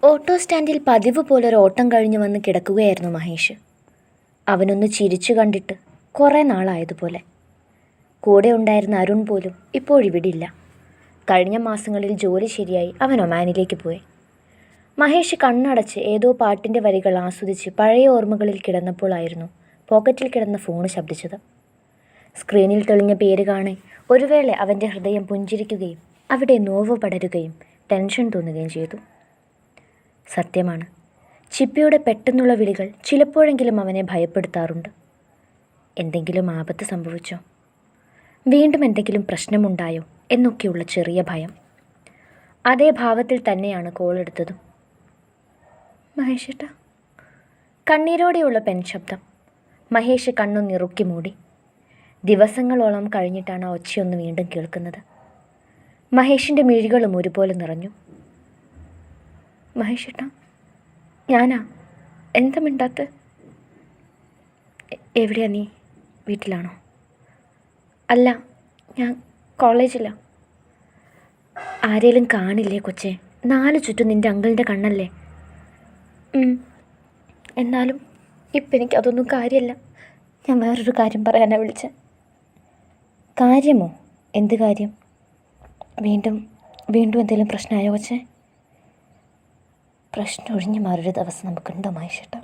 Auto സ്റ്റാൻഡിൽ പതിവ് പോലൊരു ഓട്ടം കഴിഞ്ഞ് വന്ന് കിടക്കുകയായിരുന്നു മഹേഷ്. അവനൊന്ന് ചിരിച്ചു കണ്ടിട്ട് കുറേ നാളായതുപോലെ. കൂടെ ഉണ്ടായിരുന്ന അരുൺ പോലും ഇപ്പോഴിവിടില്ല. കഴിഞ്ഞ മാസങ്ങളിൽ ജോലി ശരിയായി അവൻ ഒമാനിലേക്ക് പോയി. മഹേഷ് കണ്ണടച്ച് ഏതോ പാട്ടിൻ്റെ വരികൾ ആസ്വദിച്ച് പഴയ ഓർമ്മകളിൽ കിടന്നപ്പോഴായിരുന്നു പോക്കറ്റിൽ കിടന്ന ഫോണ് ശബ്ദിച്ചത്. സ്ക്രീനിൽ തെളിഞ്ഞ പേര് കാണെ ഒരു വേള അവൻ്റെ ഹൃദയം പുഞ്ചിരിക്കുകയും അവിടെ നോവ് പടരുകയും ടെൻഷൻ തോന്നുകയും ചെയ്തു. സത്യമാണ്, ചിപ്പിയുടെ പെട്ടെന്നുള്ള വിളികൾ ചിലപ്പോഴെങ്കിലും അവനെ ഭയപ്പെടുത്താറുണ്ട്. എന്തെങ്കിലും ആപത്ത് സംഭവിച്ചോ, വീണ്ടും എന്തെങ്കിലും പ്രശ്നമുണ്ടായോ എന്നൊക്കെയുള്ള ചെറിയ ഭയം. അതേ ഭാവത്തിൽ തന്നെയാണ് കോൾ എടുത്തതും. മഹേഷേട്ടാ, കണ്ണീരോടെയുള്ള പെൺശബ്ദം. മഹേഷ് കണ്ണു നിറുക്കി മൂടി. ദിവസങ്ങളോളം കഴിഞ്ഞിട്ടാണ് ആ ഒച്ചയൊന്ന് വീണ്ടും കേൾക്കുന്നത്. മഹേഷിൻ്റെ മിഴികളും ഒരുപോലെ നിറഞ്ഞു. മഹേഷേട്ടാ, ഞാനാ, എന്താ മിണ്ടാത്ത? എവിടെയാ നീ? വീട്ടിലാണോ? അല്ല, ഞാൻ കോളേജിലാണ്. ആരേലും കാണില്ലേ കൊച്ചേ? നാല് ചുറ്റും നിൻ്റെ അങ്കിളിൻ്റെ കണ്ണല്ലേ? എന്നാലും ഇപ്പം എനിക്കതൊന്നും കാര്യമല്ല. ഞാൻ വേറൊരു കാര്യം പറയാനാണ് വിളിച്ചത്. കാര്യമോ? എന്ത് കാര്യം? വീണ്ടും എന്തെങ്കിലും പ്രശ്നമായോ കൊച്ചേ? പ്രശ്നം ഒഴിഞ്ഞു മാറൊരു ദിവസം നമുക്കുണ്ടോ മഹേഷേട്ടാ?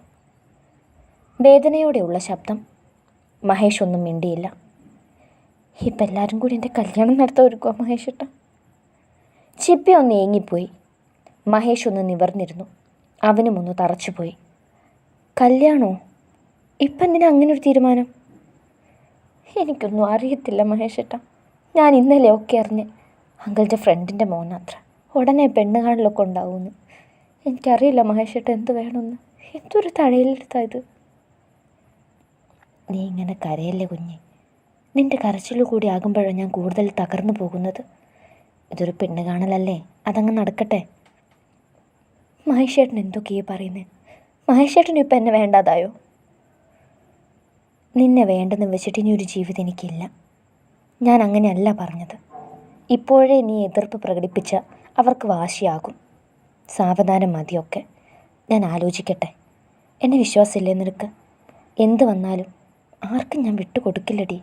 വേദനയോടെയുള്ള ശബ്ദം. മഹേഷ് ഒന്നും മിണ്ടിയില്ല. ഇപ്പം എല്ലാവരും കൂടി എൻ്റെ കല്യാണം നടത്താൻ ഒരുക്കുമോ മഹേഷേട്ടാ? ചിപ്പി ഒന്ന് ഏങ്ങിപ്പോയി. മഹേഷ് ഒന്ന് നിവർന്നിരുന്നു. അവനും ഒന്ന് തറച്ചുപോയി. കല്യാണോ? ഇപ്പം എന്തിനാ അങ്ങനെ ഒരു തീരുമാനം? എനിക്കൊന്നും അറിയത്തില്ല മഹേഷേട്ടാ. ഞാൻ ഇന്നലെ ഒക്കെ അറിഞ്ഞ് അങ്കിളുടെ ഫ്രണ്ടിൻ്റെ മോനത്ര. ഉടനെ പെണ്ണ് കാണലൊക്കെ ഉണ്ടാവുമെന്ന്. എനിക്കറിയില്ല മഹേഷേട്ട എന്ത് വേണമെന്ന്. എന്തൊരു തഴയിലെടുത്തായത്. നീ ഇങ്ങനെ കരയല്ലേ കുഞ്ഞെ. നിൻ്റെ കരച്ചിലു കൂടി ആകുമ്പോഴാണ് ഞാൻ കൂടുതൽ തകർന്നു പോകുന്നത്. ഇതൊരു പെണ്ണ് കാണലല്ലേ, അതങ്ങ് നടക്കട്ടെ. മഹേഷേട്ടൻ എന്തൊക്കെയാ പറയുന്നത്? മഹേഷേട്ടനും ഇപ്പം എന്നെ വേണ്ടാതായോ? നിന്നെ വേണ്ടെന്ന് വെച്ചിട്ട് ഇനി ഒരു ജീവിതം എനിക്കില്ല. ഞാൻ അങ്ങനെയല്ല പറഞ്ഞത്. ഇപ്പോഴേ നീ എതിർപ്പ് പ്രകടിപ്പിച്ച അവർക്ക് വാശിയാകും. സാവധാനം മതിയൊക്കെ. ഞാൻ ആലോചിക്കട്ടെ. എന്നെ വിശ്വാസമില്ലേ നിനക്ക്? എന്ത് വന്നാലും ആർക്കും ഞാൻ വിട്ടുകൊടുക്കില്ലടി.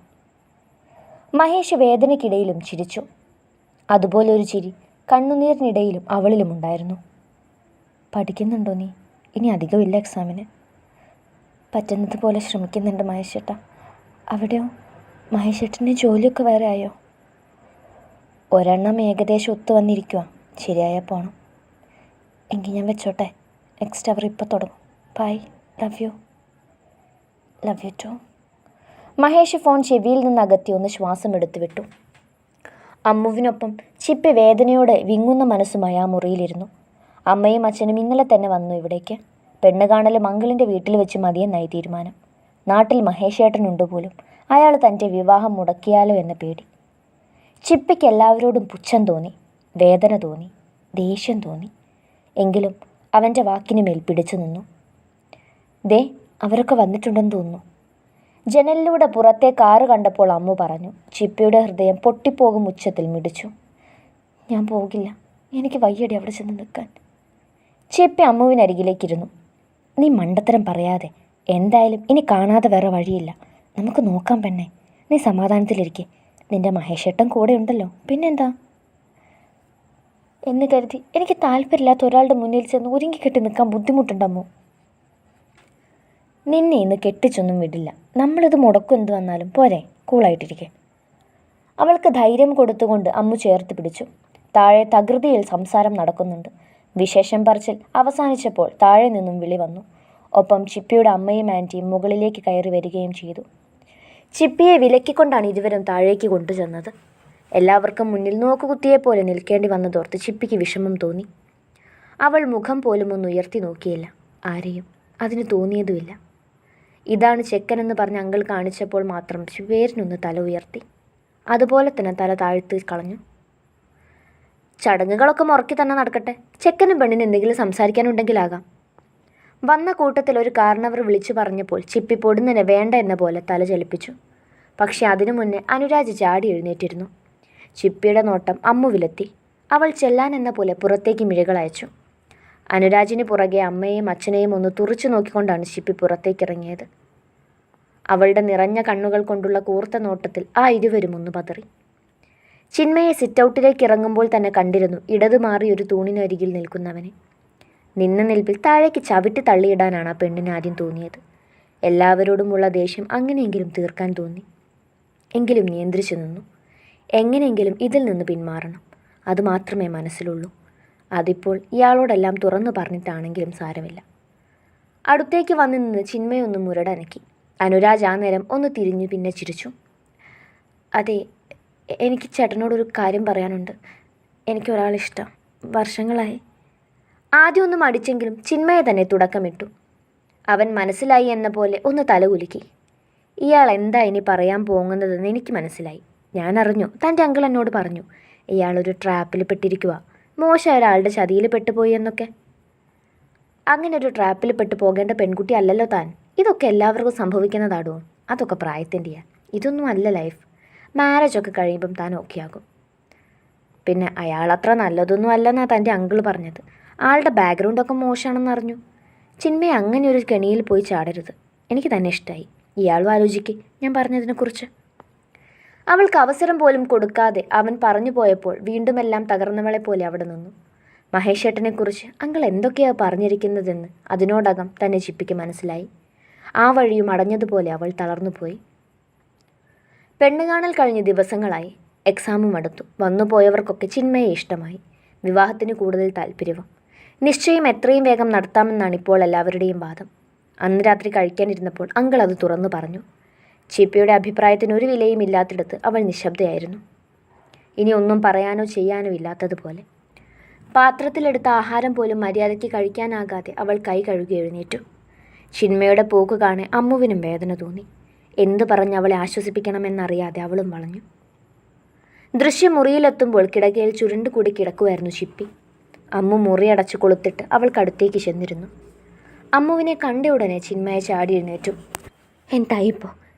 മഹേഷ് വേദനയ്ക്കിടയിലും ചിരിച്ചു. അതുപോലെ ഒരു ചിരി കണ്ണുനീരിനിടയിലും അവളിലുമുണ്ടായിരുന്നു. പഠിക്കുന്നുണ്ടോ നീ? ഇനി അധികമില്ല എക്സാമിന്. പറ്റുന്നത് പോലെ ശ്രമിക്കുന്നുണ്ട് മഹേഷേട്ടാ. അവിടെയോ? മഹേഷേട്ടന് ജോലിയൊക്കെ വേറെ ആയോ? ഒരെണ്ണം ഏകദേശം ഒത്തു വന്നിരിക്കുക. ശരിയായാൽ പോകണം. എങ്കിൽ ഞാൻ വെച്ചോട്ടെ. നെക്സ്റ്റ് അവർ ഇപ്പോൾ തുടങ്ങും. Bye. Love you. Love you too. Mahesh phone ചെവിയിൽ നിന്ന് അകത്തി ഒന്ന് ശ്വാസം എടുത്തു വിട്ടു. അമ്മുവിനൊപ്പം ചിപ്പി വേദനയോടെ വിങ്ങുന്ന മനസ്സുമായി ആ മുറിയിലിരുന്നു. അമ്മയും അച്ഛനും ഇന്നലെ തന്നെ വന്നു ഇവിടേക്ക്. പെണ്ണ് കാണൽ മംഗളിൻ്റെ വീട്ടിൽ വെച്ച് മതിയെന്നായി തീരുമാനം. നാട്ടിൽ മഹേഷേട്ടനുണ്ട് പോലും. അയാൾ തൻ്റെ വിവാഹം മുടക്കിയാലോ എന്ന പേടി. ചിപ്പിക്ക് എല്ലാവരോടും പുച്ഛം തോന്നി, വേദന തോന്നി, ദേഷ്യം തോന്നി. എങ്കിലും അവൻ്റെ വാക്കിന് മേൽ പിടിച്ചു നിന്നു. ദേ, അവരൊക്കെ വന്നിട്ടുണ്ടെന്ന് തോന്നുന്നു. ജനലിലൂടെ പുറത്തെ കാറ് കണ്ടപ്പോൾ അമ്മു പറഞ്ഞു. ചിപ്പിയുടെ ഹൃദയം പൊട്ടിപ്പോകും ഉച്ചത്തിൽ മിടിച്ചു. ഞാൻ പോകില്ല, എനിക്ക് വയ്യടി അവിടെ ചെന്ന് നിൽക്കാൻ. ചിപ്പി അമ്മുവിനരികിലേക്കിരുന്നു. നീ മണ്ടത്തരം പറയാതെ. എന്തായാലും ഇനി കാണാതെ വേറെ വഴിയില്ല. നമുക്ക് നോക്കാം പെണ്ണെ. നീ സമാധാനത്തിലിരിക്കെ. നിൻ്റെ മഹേഷേട്ടൻ കൂടെ ഉണ്ടല്ലോ, പിന്നെന്താ എന്ന് കരുതി എനിക്ക് താല്പര്യമില്ലാത്ത ഒരാളുടെ മുന്നിൽ ചെന്ന് ഒരുങ്ങിക്കെട്ടി നിൽക്കാൻ ബുദ്ധിമുട്ടുണ്ടമ്മോ? നിന്നെ ഇന്ന് കെട്ടിച്ചൊന്നും വിടില്ല. നമ്മളിത് മുടക്കും എന്ത് വന്നാലും പോരെ, കൂളായിട്ടിരിക്കെ. അവൾക്ക് ധൈര്യം കൊടുത്തുകൊണ്ട് അമ്മു ചേർത്ത് പിടിച്ചു. താഴെ തകൃതിയിൽ സംസാരം നടക്കുന്നുണ്ട്. വിശേഷം പറച്ചിൽ അവസാനിച്ചപ്പോൾ താഴെ നിന്നും വിളി വന്നു. ഒപ്പം ചിപ്പിയുടെ അമ്മയും ആൻറ്റിയും മുകളിലേക്ക് കയറി വരികയും ചെയ്തു. ചിപ്പിയെ വിലക്കിക്കൊണ്ടാണ് ഇരുവരും താഴേക്ക് കൊണ്ടുചെന്നത്. എല്ലാവർക്കും മുന്നിൽ നോക്കുകുത്തിയെപ്പോലെ നിൽക്കേണ്ടി വന്നതോർത്ത് ചിപ്പിക്ക് വിഷമം തോന്നി. അവൾ മുഖം പോലും ഒന്ന് ഉയർത്തി നോക്കിയില്ല. ആരെയും അതിന് തോന്നിയതുമില്ല. ഇതാണ് ചെക്കനെന്ന് പറഞ്ഞ് അങ്കിൾ കാണിച്ചപ്പോൾ മാത്രം പേരിനൊന്ന് തല ഉയർത്തി. അതുപോലെ തന്നെ തല താഴ്ത്തി കളഞ്ഞു. ചടങ്ങുകളൊക്കെ മുറക്കി തന്നെ നടക്കട്ടെ. ചെക്കനും പെണ്ണിന് എന്തെങ്കിലും സംസാരിക്കാനുണ്ടെങ്കിലാകാം. വന്ന കൂട്ടത്തിൽ ഒരു കാരണവർ വിളിച്ചു പറഞ്ഞപ്പോൾ ചിപ്പി പൊടുന്നനെ വേണ്ട എന്ന പോലെ തല ചലിപ്പിച്ചു. പക്ഷെ അതിനു മുന്നേ അനുരാജ് ചാടി എഴുന്നേറ്റിരുന്നു. ചിപ്പിയുടെ നോട്ടം അമ്മുവിലെത്തി. അവൾ ചെല്ലാൻ എന്ന പോലെ പുറത്തേക്ക് മിഴികൾ അയച്ചു. അനുരാജിന് പുറകെ അമ്മയെയും അച്ഛനെയും ഒന്ന് തുറച്ചു നോക്കിക്കൊണ്ടാണ് ഷിപ്പി പുറത്തേക്കിറങ്ങിയത്. അവളുടെ നിറഞ്ഞ കണ്ണുകൾ കൊണ്ടുള്ള കൂർത്ത നോട്ടത്തിൽ ആ ഇരുവരും ഒന്ന് പതറി. ചിന്മയെ സിറ്റൗട്ടിലേക്ക് ഇറങ്ങുമ്പോൾ തന്നെ കണ്ടിരുന്നു ഇടതു മാറി ഒരു തൂണിനരികിൽ നിൽക്കുന്നവനെ. നിന്ന നിൽപ്പിൽ താഴേക്ക് ചവിട്ടി തള്ളിയിടാനാണ് ആ പെണ്ണിന് ആദ്യം തോന്നിയത്. എല്ലാവരോടുമുള്ള ദേഷ്യം അങ്ങനെയെങ്കിലും തീർക്കാൻ തോന്നി. എങ്കിലും നിയന്ത്രിച്ചു നിന്നു. എങ്ങനെയെങ്കിലും ഇതിൽ നിന്ന് പിന്മാറണം, അതുമാത്രമേ മനസ്സിലുള്ളൂ. അതിപ്പോൾ ഇയാളോടെല്ലാം തുറന്നു പറഞ്ഞിട്ടാണെങ്കിലും സാരമില്ല. അടുത്തേക്ക് വന്നു നിന്ന് ചിന്മയൊന്ന് മുരടനക്കി. അനുരാജ് ആ നേരം ഒന്ന് തിരിഞ്ഞു പിന്നെ ചിരിച്ചു. അതെ, എനിക്ക് ചേട്ടനോടൊരു കാര്യം പറയാനുണ്ട്. എനിക്കൊരാളിഷ്ടം, വർഷങ്ങളായി. ആദ്യം ഒന്നും അടിച്ചെങ്കിലും ചിന്മയെ തന്നെ തുടക്കമിട്ടു. അവൻ മനസ്സിലായി എന്ന പോലെ ഒന്ന് തലകുലുക്കി. ഇയാൾ എന്താ ഇനി പറയാൻ പോകുന്നതെന്ന് എനിക്ക് മനസ്സിലായി. ഞാൻ അറിഞ്ഞു, തൻ്റെ അങ്കിൾ എന്നോട് പറഞ്ഞു ഇയാളൊരു ട്രാപ്പിൽ പെട്ടിരിക്കുക, മോശം ഒരാളുടെ ചതിയിൽ പെട്ടുപോയി എന്നൊക്കെ. അങ്ങനെ ഒരു ട്രാപ്പിൽ പെട്ടു പോകേണ്ട പെൺകുട്ടി അല്ലല്ലോ താൻ. ഇതൊക്കെ എല്ലാവർക്കും സംഭവിക്കുന്നതാടോ. അതൊക്കെ പ്രായത്തിൻ്റെയാ. ഇതൊന്നും അല്ല ലൈഫ്. മാരേജൊക്കെ കഴിയുമ്പം താൻ ഓക്കെ ആകും. പിന്നെ അയാളത്ര നല്ലതൊന്നും അല്ലെന്നാണ് തൻ്റെ അങ്കിൾ പറഞ്ഞത്. ആളുടെ ബാക്ക്ഗ്രൗണ്ടൊക്കെ മോശമാണെന്ന് അറിഞ്ഞു. ചിന്മയെ അങ്ങനെ ഒരു കെണിയിൽ പോയി ചാടരുത്. എനിക്ക് തന്നെ ഇഷ്ടമായി. ഇയാളും ആലോചിക്ക് ഞാൻ പറഞ്ഞതിനെക്കുറിച്ച്. അവൾക്ക് അവസരം പോലും കൊടുക്കാതെ അവൻ പറഞ്ഞു പോയപ്പോൾ വീണ്ടും എല്ലാം തകർന്നവളെ പോലെ അവിടെ നിന്നു. മഹേഷ് ഏട്ടനെക്കുറിച്ച് അങ്കിൾ എന്തൊക്കെയാണ് പറഞ്ഞിരിക്കുന്നതെന്ന് അതിനോടകം തന്നെ ചിപ്പിക്ക് മനസ്സിലായി. ആ വഴിയും അടഞ്ഞതുപോലെ അവൾ തളർന്നുപോയി. പെണ്ണുകാണൽ കഴിഞ്ഞ് ദിവസങ്ങളായി. എക്സാമും അടുത്തു. വന്നുപോയവർക്കൊക്കെ ചിന്മയെ ഇഷ്ടമായി. വിവാഹത്തിന് കൂടുതൽ താല്പര്യവും. നിശ്ചയം എത്രയും വേഗം നടത്താമെന്നാണ് ഇപ്പോൾ എല്ലാവരുടെയും വാദം. അന്ന് രാത്രി കഴിക്കാനിരുന്നപ്പോൾ അങ്കിൾ അത് തുറന്നു പറഞ്ഞു. ചിപ്പിയുടെ അഭിപ്രായത്തിന് ഒരു വിലയും ഇല്ലാത്തിടത്ത് അവൾ നിശബ്ദയായിരുന്നു. ഇനി ഒന്നും പറയാനോ ചെയ്യാനോ ഇല്ലാത്തതുപോലെ. പാത്രത്തിലെടുത്ത ആഹാരം പോലും മര്യാദയ്ക്ക് കഴിക്കാനാകാതെ അവൾ കൈ കഴുകി എഴുന്നേറ്റു. ചിന്മയുടെ പോക്ക് കാണെ അമ്മുവിനും വേദന തോന്നി. എന്തു പറഞ്ഞ് അവളെ ആശ്വസിപ്പിക്കണമെന്നറിയാതെ അവളും വളഞ്ഞു. ദൃശ്യം മുറിയിലെത്തുമ്പോൾ കിടക്കയിൽ ചുരുണ്ടുകൂടി കിടക്കുമായിരുന്നു ചിപ്പി. അമ്മു മുറിയടച്ചു കൊളുത്തിട്ട് അവൾക്കടുത്തേക്ക് ചെന്നിരുന്നു. അമ്മുവിനെ കണ്ട ഉടനെ ചിന്മയെ ചാടി എഴുന്നേറ്റു. എന്തായിപ്പോൾ?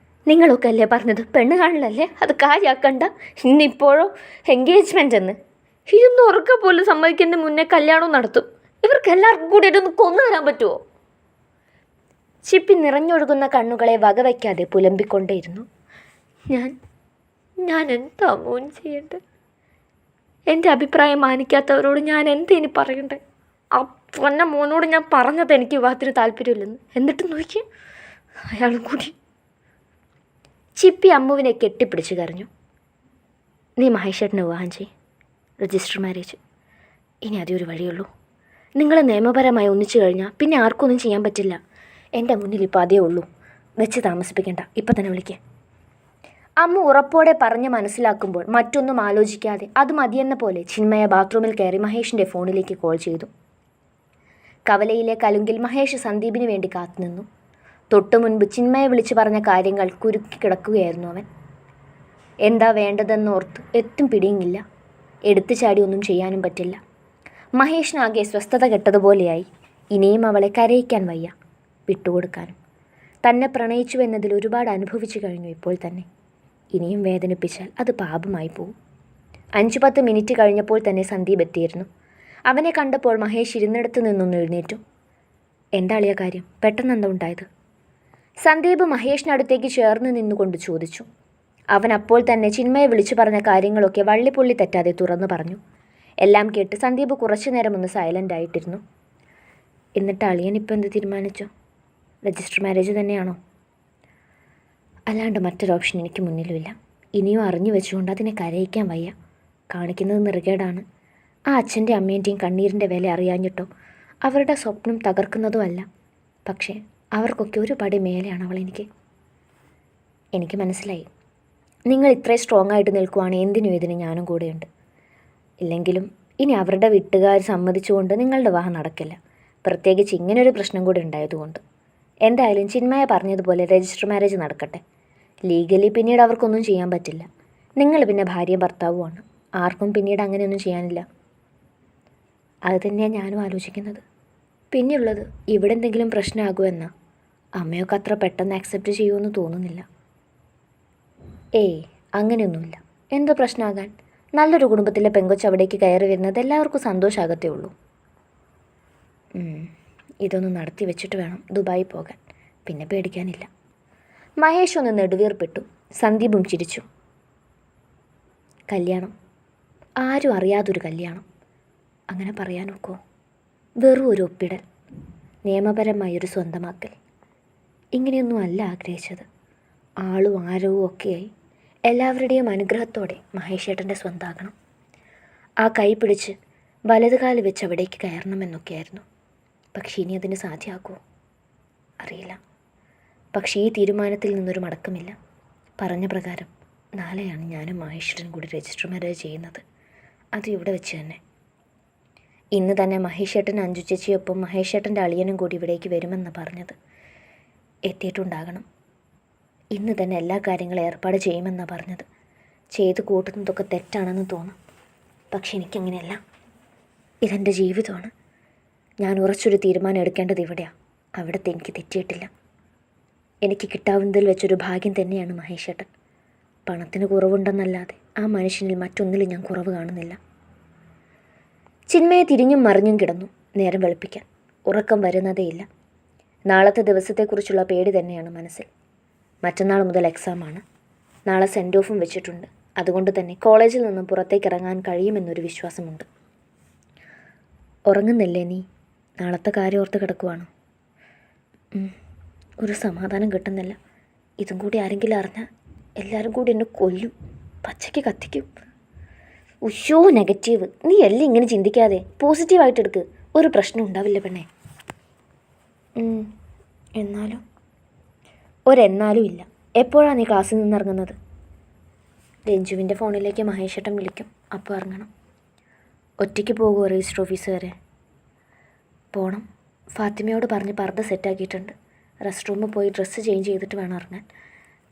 നിങ്ങളൊക്കെ അല്ലേ പറഞ്ഞത് പെണ്ണ് കാണില്ലല്ലേ, അത് കാര്യമാക്കണ്ട, ഇന്നിപ്പോഴോ എൻഗേജ്മെൻ്റ് എന്ന്. ഇതൊന്നും ഉറക്ക പോലും സമ്മതിക്കുന്ന മുന്നേ കല്യാണവും നടത്തും. ഇവർക്ക് എല്ലാവർക്കും കൂടി ഇതൊന്ന് കൊന്നു തരാൻ പറ്റുമോ? ചിപ്പി നിറഞ്ഞൊഴുകുന്ന കണ്ണുകളെ വകവയ്ക്കാതെ പുലമ്പിക്കൊണ്ടേയിരുന്നു. ഞാൻ എന്താ മോൻ ചെയ്യേണ്ടത്? എൻ്റെ അഭിപ്രായം മാനിക്കാത്തവരോട് ഞാൻ എന്തിനി പറയണ്ടേ? ആ പൊന്ന മോനോട് ഞാൻ പറഞ്ഞത് എനിക്ക് വിവാഹത്തിന് താല്പര്യമില്ലെന്ന്. എന്നിട്ട് നോക്കി അയാളും കൂടി. ചിപ്പി അമ്മുവിനെ കെട്ടിപ്പിടിച്ച് കരഞ്ഞു. നീ മഹേഷേട്ടനെ വിവാഹം ചെയ്, രജിസ്റ്റർ മാരേജ്. ഇനി അതേ ഒരു വഴിയുള്ളൂ. നിങ്ങൾ നിയമപരമായി ഒന്നിച്ചു കഴിഞ്ഞാൽ പിന്നെ ആർക്കൊന്നും ചെയ്യാൻ പറ്റില്ല. എൻ്റെ മുന്നിൽ ഇപ്പോൾ അതേ ഉള്ളൂ. വെച്ച് താമസിപ്പിക്കണ്ട, ഇപ്പം തന്നെ വിളിക്കേ. അമ്മ ഉറപ്പോടെ പറഞ്ഞ് മനസ്സിലാക്കുമ്പോൾ മറ്റൊന്നും ആലോചിക്കാതെ അത് മതിയെന്ന പോലെ ചിന്മയ ബാത്റൂമിൽ കയറി മഹേഷിൻ്റെ ഫോണിലേക്ക് കോൾ ചെയ്തു. കവലയിലെ കലുങ്കിൽ മഹേഷ് സന്ദീപിന് വേണ്ടി കാത്തുനിന്നു. തൊട്ടു മുൻപ് ചിന്മയെ വിളിച്ചു പറഞ്ഞ കാര്യങ്ങൾ കുരുക്കി കിടക്കുകയായിരുന്നു അവൻ. എന്താ വേണ്ടതെന്നോർത്ത് എത്തും പിടിയുമില്ല. എടുത്തു ചാടി ഒന്നും ചെയ്യാനും പറ്റില്ല. മഹേഷിനാകെ സ്വസ്ഥത കെട്ടതുപോലെയായി. ഇനിയും അവളെ കരയിക്കാൻ വയ്യ, വിട്ടുകൊടുക്കാനും. തന്നെ പ്രണയിച്ചുവെന്നതിൽ ഒരുപാട് അനുഭവിച്ചു കഴിഞ്ഞു ഇപ്പോൾ തന്നെ. ഇനിയും വേദനിപ്പിച്ചാൽ അത് പാപമായി പോവും. 5-10 മിനിറ്റ് കഴിഞ്ഞപ്പോൾ തന്നെ സന്ദീപ് എത്തിയിരുന്നു. അവനെ കണ്ടപ്പോൾ മഹേഷ് ഇരുന്നിടത്ത് നിന്നൊന്ന് എഴുന്നേറ്റു. എന്താ അളിയ കാര്യം? പെട്ടെന്ന് എന്താ ഉണ്ടായത്? സന്ദീപ് മഹേഷിനടുത്തേക്ക് ചേർന്ന് നിന്നുകൊണ്ട് ചോദിച്ചു. അവൻ അപ്പോൾ തന്നെ ചിന്മയെ വിളിച്ചു പറഞ്ഞ കാര്യങ്ങളൊക്കെ വള്ളിപ്പുള്ളി തെറ്റാതെ തുറന്നു പറഞ്ഞു. എല്ലാം കേട്ട് സന്ദീപ് കുറച്ചു നേരം ഒന്ന് സൈലൻ്റ് ആയിട്ടിരുന്നു. എന്നിട്ട് അളിയൻ ഇപ്പം എന്ത് തീരുമാനിച്ചു? രജിസ്റ്റർ മാരേജ് തന്നെയാണോ? അല്ലാണ്ട് മറ്റൊരു ഓപ്ഷൻ എനിക്ക് മുന്നിലുമില്ല. ഇനിയും അറിഞ്ഞു വെച്ചുകൊണ്ട് അതിനെ കരയിക്കാൻ വയ്യ. കാണിക്കുന്നത് നിറകേടാണ്. ആ അച്ഛൻ്റെ അമ്മേൻ്റെയും കണ്ണീരിൻ്റെ വില അറിയാഞ്ഞിട്ടോ അവരുടെ സ്വപ്നം തകർക്കുന്നതുമല്ല. പക്ഷേ അവർക്കൊക്കെ ഒരു പടി മേലെയാണ് അവൾ. എനിക്ക് മനസ്സിലായി. നിങ്ങൾ ഇത്രയും സ്ട്രോങ് ആയിട്ട് നിൽക്കുവാണ് എന്തിനും ഇതിന് ഞാനും കൂടെയുണ്ട്. ഇല്ലെങ്കിലും ഇനി അവരുടെ വീട്ടുകാർ സമ്മതിച്ചുകൊണ്ട് നിങ്ങളുടെ വിവാഹം നടക്കില്ല. പ്രത്യേകിച്ച് ഇങ്ങനൊരു പ്രശ്നം കൂടി ഉണ്ടായതുകൊണ്ട്. എന്തായാലും ചിന്മയ പറഞ്ഞതുപോലെ രജിസ്റ്റർ മാരേജ് നടക്കട്ടെ. ലീഗലി പിന്നീട് അവർക്കൊന്നും ചെയ്യാൻ പറ്റില്ല. നിങ്ങൾ പിന്നെ ഭാര്യയും ഭർത്താവുമാണ്. ആർക്കും പിന്നീട് അങ്ങനെയൊന്നും ചെയ്യാനില്ല. അത് തന്നെയാണ് ഞാനും ആലോചിക്കുന്നത്. പിന്നെയുള്ളത് ഇവിടെ എന്തെങ്കിലും പ്രശ്നമാകുമെന്നാ. അമ്മയൊക്കെ അത്ര പെട്ടെന്ന് ആക്സെപ്റ്റ് ചെയ്യുമെന്ന് തോന്നുന്നില്ല. ഏയ്, അങ്ങനെയൊന്നുമില്ല. എന്ത് പ്രശ്നമാകാൻ? നല്ലൊരു കുടുംബത്തിലെ പെങ്കൊച്ച് അവിടേക്ക് കയറി വരുന്നത് എല്ലാവർക്കും സന്തോഷമാകത്തേ ഉള്ളൂ. ഇതൊന്ന് നടത്തി വെച്ചിട്ട് വേണം ദുബായി പോകാൻ, പിന്നെ പേടിക്കാനില്ല. മഹേഷ് ഒന്ന് നെടുവീർപ്പിട്ടു. സന്ദീപും ചിരിച്ചു. കല്യാണം, ആരും അറിയാതൊരു കല്യാണം, അങ്ങനെ പറയാൻ ഒക്കുമോ? വെറും ഒരു ഒപ്പിടൽ, നിയമപരമായൊരു സ്വന്തമാക്കൽ. ഇങ്ങനെയൊന്നും അല്ല ആഗ്രഹിച്ചത്. ആളും ആരവും ഒക്കെയായി എല്ലാവരുടെയും അനുഗ്രഹത്തോടെ മഹേഷേട്ടൻ്റെ സ്വന്തമാകണം. ആ കൈ പിടിച്ച് വലതുകാല് വെച്ച് അവിടേക്ക് കയറണമെന്നൊക്കെയായിരുന്നു. പക്ഷേ ഇനി അതിന് സാധ്യമാക്കുമോ അറിയില്ല. പക്ഷേ ഈ തീരുമാനത്തിൽ നിന്നൊരു മടക്കമില്ല. പറഞ്ഞ പ്രകാരം നാളെയാണ് ഞാനും മഹേശ്വരനും കൂടി രജിസ്റ്റർ മാരേജ് ചെയ്യുന്നത്. അത് ഇവിടെ വെച്ച് തന്നെ. ഇന്ന് തന്നെ മഹേഷേട്ടൻ അഞ്ജു ചേച്ചിയൊപ്പം മഹേഷേട്ടൻ്റെ അളിയനും കൂടി ഇവിടേക്ക് വരുമെന്ന് പറഞ്ഞത്. എത്തിയിട്ടുണ്ടാകണം. ഇന്ന് തന്നെ എല്ലാ കാര്യങ്ങളും ഏർപ്പാട് ചെയ്യുമെന്നാണ് പറഞ്ഞത്. ചെയ്ത് കൂട്ടുന്നതൊക്കെ തെറ്റാണെന്ന് തോന്നും. പക്ഷെ എനിക്കങ്ങനെയല്ല. ഇതെൻ്റെ ജീവിതമാണ്. ഞാൻ ഉറച്ചൊരു തീരുമാനം എടുക്കേണ്ടത് ഇവിടെയാണ്. അവിടുത്തെ എനിക്ക് തെറ്റിയിട്ടില്ല. എനിക്ക് കിട്ടാവുന്നതിൽ വെച്ചൊരു ഭാഗ്യം തന്നെയാണ് മഹേഷേട്ടൻ. പണത്തിന് കുറവുണ്ടെന്നല്ലാതെ ആ മനുഷ്യനിൽ മറ്റൊന്നിലും ഞാൻ കുറവ് കാണുന്നില്ല. ചിന്മയെ തിരിഞ്ഞും മറിഞ്ഞും കിടന്നു. നേരം വെളുപ്പിക്കാൻ ഉറക്കം വരുന്നതേയില്ല. നാളത്തെ ദിവസത്തെക്കുറിച്ചുള്ള പേടി തന്നെയാണ് മനസ്സിൽ. മറ്റന്നാൾ മുതൽ എക്സാമാണ്. നാളെ സെൻഡ് ഓഫും വെച്ചിട്ടുണ്ട്. അതുകൊണ്ട് തന്നെ കോളേജിൽ നിന്നും പുറത്തേക്ക് ഇറങ്ങാൻ കഴിയുമെന്നൊരു വിശ്വാസമുണ്ട്. ഉറങ്ങുന്നില്ലേ നീ? നാളത്തെ കാര്യം ഓർത്ത് കിടക്കുവാണോ? ഒരു സമാധാനം കിട്ടുന്നില്ല. ഇതും കൂടി ആരെങ്കിലും അറിഞ്ഞാൽ എല്ലാവരും കൂടി എന്നെ കൊല്ലും, പച്ചയ്ക്ക് കത്തിക്കും. ഉയ്യോ, നെഗറ്റീവ്. നീ എല്ലാം ഇങ്ങനെ ചിന്തിക്കാതെ പോസിറ്റീവായിട്ട് എടുക്ക്. ഒരു പ്രശ്നം ഉണ്ടാവില്ല പെണ്ണേ. എന്നാലും ഒരെന്നാലും ഇല്ല. എപ്പോഴാണ് നീ ക്ലാസ്സിൽ നിന്ന് ഇറങ്ങുന്നത്? രഞ്ജുവിൻ്റെ ഫോണിലേക്ക് മഹേഷേട്ടൻ വിളിക്കും. അപ്പോൾ ഇറങ്ങണം. ഒറ്റയ്ക്ക് പോകുമോ രജിസ്റ്റർ ഓഫീസ് വരെ? പോകണം. ഫാത്തിമയോട് പറഞ്ഞ് പർദ്ദ സെറ്റാക്കിയിട്ടുണ്ട്. റെസ്റ്റ് റൂമിൽ പോയി ഡ്രസ്സ് ചേഞ്ച് ചെയ്തിട്ട് വേണം ഇറങ്ങാൻ.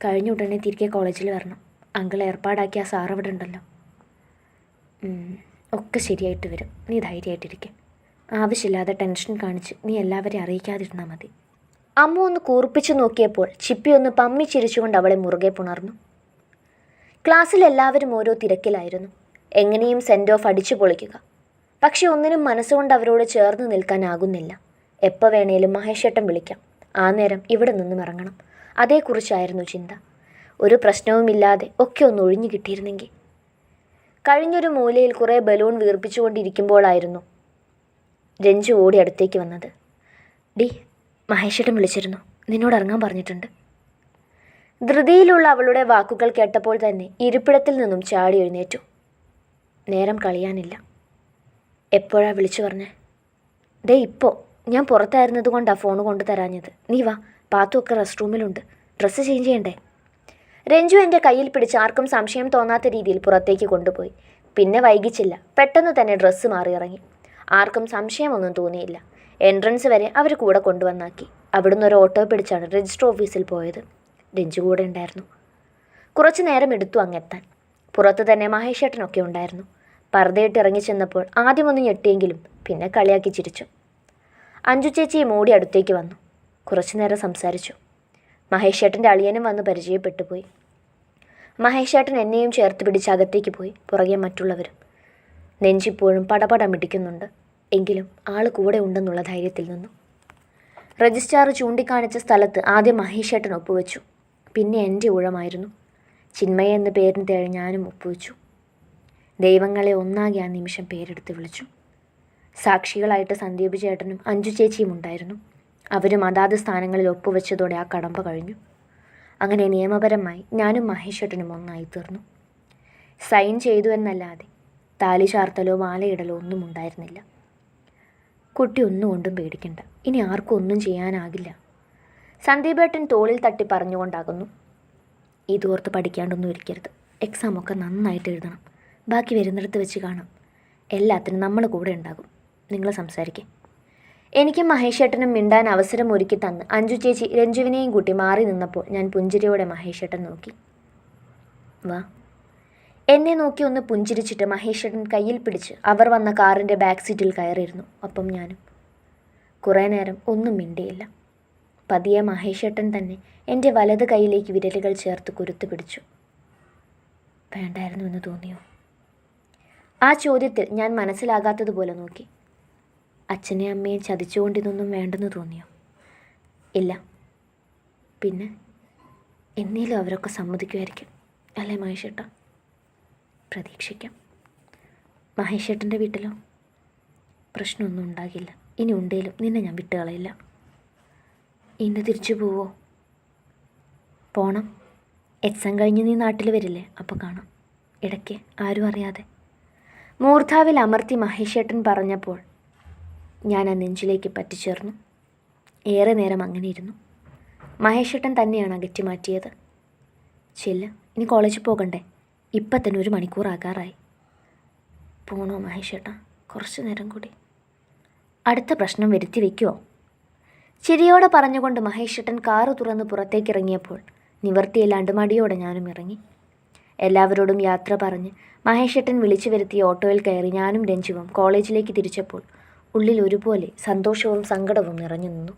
കഴിഞ്ഞ ഉടനെ തിരികെ കോളേജിൽ വരണം. അങ്കിൾ ഏർപ്പാടാക്കിയ ആ സാർ അവിടെ ഉണ്ടല്ലോ. ഒക്കെ ശരിയായിട്ട് വരും. നീ ധൈര്യമായിട്ടിരിക്കും. ആവശ്യമില്ലാതെ ടെൻഷൻ കാണിച്ച് നീ എല്ലാവരെയും അറിയിക്കാതിരുന്നാൽ മതി. അമ്മ ഒന്ന് കൂർപ്പിച്ച് നോക്കിയപ്പോൾ ചിപ്പി ഒന്ന് പമ്മി ചിരിച്ചുകൊണ്ട് അവളെ മുറുകെ പുണർന്നു. ക്ലാസ്സിൽ എല്ലാവരും ഓരോ തിരക്കിലായിരുന്നു. എങ്ങനെയും സെൻഡ് ഓഫ് അടിച്ചു പൊളിക്കുക. പക്ഷെ ഒന്നിനും മനസ്സുകൊണ്ട് അവരോട് ചേർന്ന് നിൽക്കാനാകുന്നില്ല. എപ്പോൾ വേണേലും മഹേഷേട്ടൻ വിളിക്കാം. ആ നേരം ഇവിടെ നിന്നും ഇറങ്ങണം. അതേക്കുറിച്ചായിരുന്നു ചിന്ത. ഒരു പ്രശ്നവുമില്ലാതെ ഒക്കെ ഒന്ന് ഒഴിഞ്ഞു കിട്ടിയിരുന്നെങ്കിൽ. കഴിഞ്ഞൊരു മൂലയിൽ കുറേ ബലൂൺ വീർപ്പിച്ചുകൊണ്ടിരിക്കുമ്പോഴായിരുന്നു രഞ്ജു ഓടി അടുത്തേക്ക് വന്നത്. ഡി, മഹേഷേട്ടൻ വിളിച്ചിരുന്നു. നിന്നോട് ഇറങ്ങാൻ പറഞ്ഞിട്ടുണ്ട്. ധൃതിയിലുള്ള അവളുടെ വാക്കുകൾ കേട്ടപ്പോൾ തന്നെ ഇരിപ്പിടത്തിൽ നിന്നും ചാടി എഴുന്നേറ്റു. നേരം കളിയാനില്ല. എപ്പോഴാ വിളിച്ചു പറഞ്ഞേ? ദേ ഇപ്പോൾ. ഞാൻ പുറത്തായിരുന്നത് കൊണ്ടാണ് ഫോൺ കൊണ്ടു തരാഞ്ഞത്. നീ വാ, പാത്തുമൊക്കെ റെസ്റ്റ് റൂമിലുണ്ട്. ഡ്രസ്സ് ചേഞ്ച് ചെയ്യണ്ടേ? രഞ്ജു എൻ്റെ കയ്യിൽ പിടിച്ച് ആർക്കും സംശയം തോന്നാത്ത രീതിയിൽ പുറത്തേക്ക് കൊണ്ടുപോയി. പിന്നെ വൈകിച്ചില്ല. പെട്ടെന്ന് തന്നെ ഡ്രസ്സ് മാറിയിറങ്ങി. ആർക്കും സംശയമൊന്നും തോന്നിയില്ല. എൻട്രൻസ് വരെ അവർ കൂടെ കൊണ്ടുവന്നാക്കി. അവിടുന്ന് ഒരു ഓട്ടോ പിടിച്ചാണ് രജിസ്റ്റർ ഓഫീസിൽ പോയത്. രഞ്ജു കൂടെ ഉണ്ടായിരുന്നു. കുറച്ചു നേരം എടുത്തു അങ്ങെത്താൻ. പുറത്ത് തന്നെ മഹേഷേട്ടനൊക്കെ ഉണ്ടായിരുന്നു. പർദ്ദയിട്ട് ഇറങ്ങി ചെന്നപ്പോൾ ആദ്യമൊന്ന് ഞെട്ടിയെങ്കിലും പിന്നെ കളിയാക്കി ചിരിച്ചു. അഞ്ജു ചേച്ചിയെ മൂടി അടുത്തേക്ക് വന്നു. കുറച്ചു നേരം സംസാരിച്ചു. മഹേഷേട്ടൻ്റെ അളിയനും വന്ന് പരിചയപ്പെട്ടു പോയി. മഹേഷേട്ടൻ എന്നെയും ചേർത്ത് പിടിച്ച് അകത്തേക്ക് പോയി. പുറകെ മറ്റുള്ളവരും. നെഞ്ചിപ്പോഴും പടപടമിടിക്കുന്നുണ്ട്. എങ്കിലും ആൾ കൂടെ ഉണ്ടെന്നുള്ള ധൈര്യത്തിൽ നിന്നു. രജിസ്ട്രാർ ചൂണ്ടിക്കാണിച്ച സ്ഥലത്ത് ആദ്യം മഹേഷേട്ടൻ ഒപ്പുവെച്ചു. പിന്നെ എൻ്റെ ഊഴമായിരുന്നു. ചിന്മയ എന്ന പേരിന് തേടി ഞാനും ഒപ്പുവെച്ചു. ദൈവങ്ങളെ ഒന്നാകെ ആ നിമിഷം പേരെടുത്ത് വിളിച്ചു. സാക്ഷികളായിട്ട് സന്ദീപ് ചേട്ടനും അഞ്ജു ചേച്ചിയും ഉണ്ടായിരുന്നു. അവരും അതാത് സ്ഥാനങ്ങളിൽ ഒപ്പുവെച്ചതോടെ ആ കടമ്പ കഴിഞ്ഞു. അങ്ങനെ നിയമപരമായി ഞാനും മഹേഷേട്ടനും ഒന്നായി തീർന്നു. സൈൻ ചെയ്തു എന്നല്ലാതെ താലി ചാർത്തലോ മാലയിടലോ ഒന്നും ഉണ്ടായിരുന്നില്ല. കുട്ടി ഒന്നും കൊണ്ടും പേടിക്കണ്ട. ഇനി ആർക്കും ഒന്നും ചെയ്യാനാകില്ല. സന്ദീപേട്ടൻ തോളിൽ തട്ടി പറഞ്ഞുകൊണ്ടാകുന്നു. ഇതോർത്ത് പഠിക്കാണ്ടൊന്നും ഇരിക്കരുത്. എക്സാമൊക്കെ നന്നായിട്ട് എഴുതണം. ബാക്കി വരുന്നിടത്ത് വെച്ച് കാണാം. എല്ലാത്തിനും നമ്മൾ കൂടെ ഉണ്ടാകും. നിങ്ങൾ സംസാരിക്കേ. എനിക്കും മഹേഷേട്ടനും മിണ്ടാൻ അവസരം ഒരുക്കി തന്ന് അഞ്ജു ചേച്ചി രഞ്ജുവിനെയും കൂട്ടി മാറി നിന്നപ്പോൾ ഞാൻ പുഞ്ചിരിയോടെ മഹേഷേട്ടൻ നോക്കി. വാ. എന്നെ നോക്കി ഒന്ന് പുഞ്ചിരിച്ചിട്ട് മഹേഷേട്ടൻ കയ്യിൽ പിടിച്ച് അവർ വന്ന കാറിൻ്റെ ബാക്ക് സീറ്റിൽ കയറിയിരുന്നു. ഒപ്പം ഞാനും. കുറേ നേരം ഒന്നും മിണ്ടിയില്ല. പതിയെ മഹേഷേട്ടൻ തന്നെ എൻ്റെ വലത് കൈയിലേക്ക് വിരലുകൾ ചേർത്ത് കുരുത്ത് പിടിച്ചു. വേണ്ടായിരുന്നു എന്ന് തോന്നിയോ? ആ ചോദ്യത്തിൽ ഞാൻ മനസ്സിലാകാത്തതുപോലെ നോക്കി. അച്ഛനെയും അമ്മയും ചതിച്ചുകൊണ്ട് ഇതൊന്നും വേണ്ടെന്ന് തോന്നിയോ? ഇല്ല. പിന്നെ എന്നേലും അവരൊക്കെ സമ്മതിക്കുമായിരിക്കും, അല്ലേ മഹേഷേട്ടാ? പ്രതീക്ഷിക്കാം. മഹേഷേട്ടൻ്റെ വീട്ടിലോ? പ്രശ്നമൊന്നും ഉണ്ടാകില്ല. ഇനി ഉണ്ടേലും നിന്നെ ഞാൻ വിട്ടുകളയില്ല. ഇന്ന് തിരിച്ചു പോവോ? പോണം. എക്സാം കഴിഞ്ഞ് നീ നാട്ടിൽ വരില്ലേ? അപ്പോൾ കാണാം. ഇടയ്ക്ക് ആരും അറിയാതെ. മൂർധാവിൽ അമർത്തി മഹേഷേട്ടൻ പറഞ്ഞപ്പോൾ ഞാൻ ആ നെഞ്ചിലേക്ക് പറ്റിച്ചേർന്നു. ഏറെ നേരം അങ്ങനെ ഇരുന്നു. മഹേഷേട്ടൻ തന്നെയാണ് അകറ്റി മാറ്റിയത്. ചെല്ല്, ഇനി കോളേജിൽ പോകണ്ടേ? ഇപ്പം തന്നെ 1 മണിക്കൂർ ആകാറായി. പോണോ മഹേഷേട്ടാ? കുറച്ച് നേരം കൂടി. അടുത്ത പ്രശ്നം വരുത്തി വയ്ക്കുമോ? ചിരിയോടെ പറഞ്ഞുകൊണ്ട് മഹേഷേട്ടൻ കാറ് തുറന്ന് പുറത്തേക്കിറങ്ങിയപ്പോൾ നിവർത്തിയില്ലാണ്ട് മടിയോടെ ഞാനും ഇറങ്ങി. എല്ലാവരോടും യാത്ര പറഞ്ഞ് മഹേഷേട്ടൻ വിളിച്ചു വരുത്തിയ ഓട്ടോയിൽ കയറി ഞാനും രഞ്ജുവും കോളേജിലേക്ക് തിരിച്ചപ്പോൾ ഉള്ളിൽ ഒരുപോലെ സന്തോഷവും സങ്കടവും നിറഞ്ഞു നിന്നു.